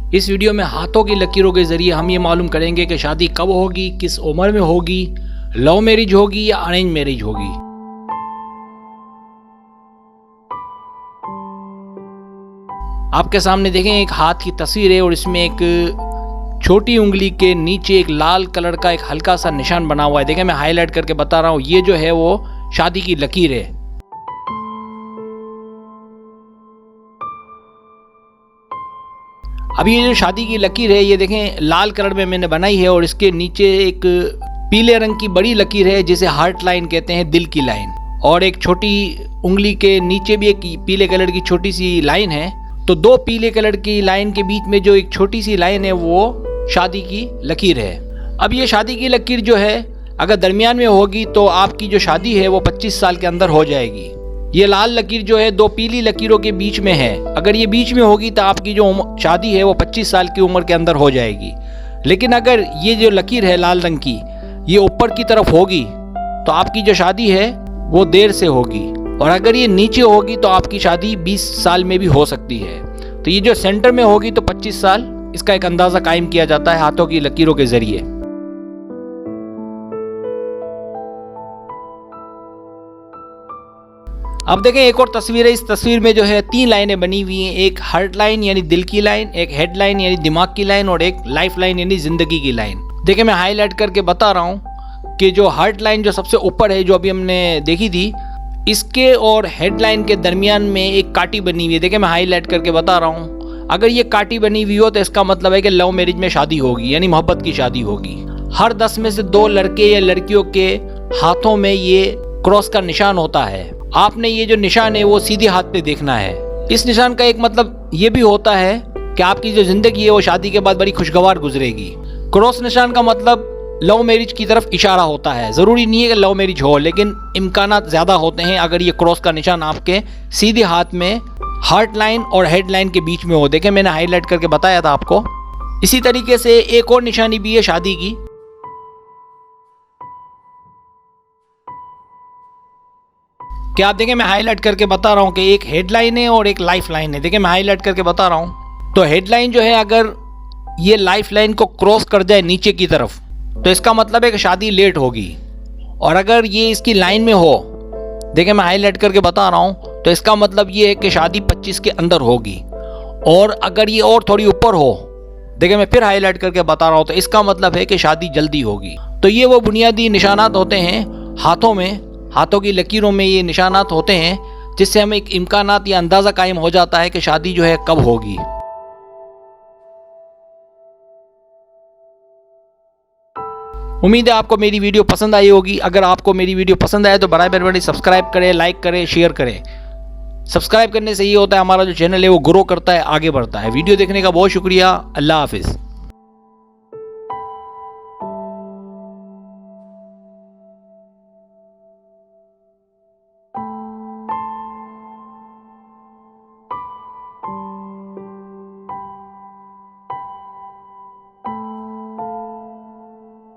इस वीडियो में हाथों की लकीरों के जरिए हम ये मालूम करेंगे कि शादी कब होगी, किस उम्र में होगी, लव मैरिज होगी या अरेंज मैरिज होगी। आपके सामने देखें एक हाथ की तस्वीर है और इसमें एक छोटी उंगली के नीचे एक लाल कलर का एक हल्का सा निशान बना हुआ है। देखें मैं हाईलाइट करके बता रहा हूँ, ये जो है वो शादी की लकीर है। अभी ये जो शादी की लकीर है ये देखें लाल कलर में मैंने बनाई है और इसके नीचे एक पीले रंग की बड़ी लकीर है जिसे हार्ट लाइन कहते हैं, दिल की लाइन। और एक छोटी उंगली के नीचे भी एक पीले कलर की छोटी सी लाइन है। तो दो पीले कलर की लाइन के बीच में जो एक छोटी सी लाइन है वो शादी की लकीर है। अब ये शादी की लकीर जो है अगर दरमियान में होगी तो आपकी जो शादी है वो 25 साल के अंदर हो जाएगी। ये लाल लकीर जो है दो पीली लकीरों के बीच में है, अगर ये बीच में होगी तो आपकी जो शादी है वो 25 साल की उम्र के अंदर हो जाएगी। लेकिन अगर ये जो लकीर है लाल रंग की ये ऊपर की तरफ होगी तो आपकी जो शादी है वो देर से होगी, और अगर ये नीचे होगी तो आपकी शादी 20 साल में भी हो सकती है। तो ये जो सेंटर में होगी तो 25 साल, इसका एक अंदाज़ा कायम किया जाता है हाथों की लकीरों के जरिए। अब देखें एक और तस्वीर है। इस तस्वीर में जो है 3 लाइनें बनी हुई हैं, एक हार्ट लाइन यानी दिल की लाइन, एक हेड लाइन यानी दिमाग की लाइन और एक लाइफ लाइन यानी जिंदगी की लाइन। देखें मैं हाईलाइट करके बता रहा हूँ कि जो हार्ट लाइन जो सबसे ऊपर है जो अभी हमने देखी थी, इसके और हेड लाइन के दरमियान में एक काटी बनी हुई है। देखें मैं हाईलाइट करके बता रहा हूँ, अगर ये काटी बनी हुई हो तो इसका मतलब है कि लव मैरिज में शादी होगी यानी मोहब्बत की शादी होगी। हर 10 में से 2 लड़के या लड़कियों के हाथों में ये क्रॉस का निशान होता है। आपने ये जो निशान है वो सीधे हाथ पे देखना है। इस निशान का एक मतलब ये भी होता है कि आपकी जो जिंदगी है वो शादी के बाद बड़ी खुशगवार गुजरेगी। क्रॉस निशान का मतलब लव मैरिज की तरफ इशारा होता है। ज़रूरी नहीं है कि लव मैरिज हो, लेकिन इम्कानात ज़्यादा होते हैं अगर ये क्रॉस का निशान आपके सीधे हाथ में हार्ट लाइन और हेड लाइन के बीच में हो। देखें मैंने हाईलाइट करके बताया था आपको। इसी तरीके से एक और निशानी भी है शादी की। क्या आप देखें मैं हाईलाइट करके बता रहा हूँ कि एक हेडलाइन है और एक लाइफ लाइन है। देखें मैं हाईलाइट करके बता रहा हूँ, तो हेडलाइन जो है अगर ये लाइफ लाइन को क्रॉस कर जाए नीचे की तरफ तो इसका मतलब है कि शादी लेट होगी, और अगर ये इसकी लाइन में हो, देखें मैं हाईलाइट करके बता रहा हूँ, तो इसका मतलब ये है कि शादी 25 के अंदर होगी। और अगर ये और थोड़ी ऊपर हो, देखें मैं फिर हाईलाइट करके बता रहा हूँ, तो इसका मतलब है कि शादी जल्दी होगी। तो ये वो बुनियादी निशानात होते हैं हाथों में, हाथों की लकीरों में ये निशानात होते हैं जिससे हमें एक इम्कानात या अंदाज़ा कायम हो जाता है कि शादी जो है कब होगी। उम्मीद है आपको मेरी वीडियो पसंद आई होगी। अगर आपको मेरी वीडियो पसंद आए तो बराबर मेहरबानी सब्सक्राइब करें, लाइक करें, शेयर करें। सब्सक्राइब करने से ये होता है हमारा जो चैनल है वो ग्रो करता है, आगे बढ़ता है। वीडियो देखने का बहुत शुक्रिया। अल्लाह हाफिज़।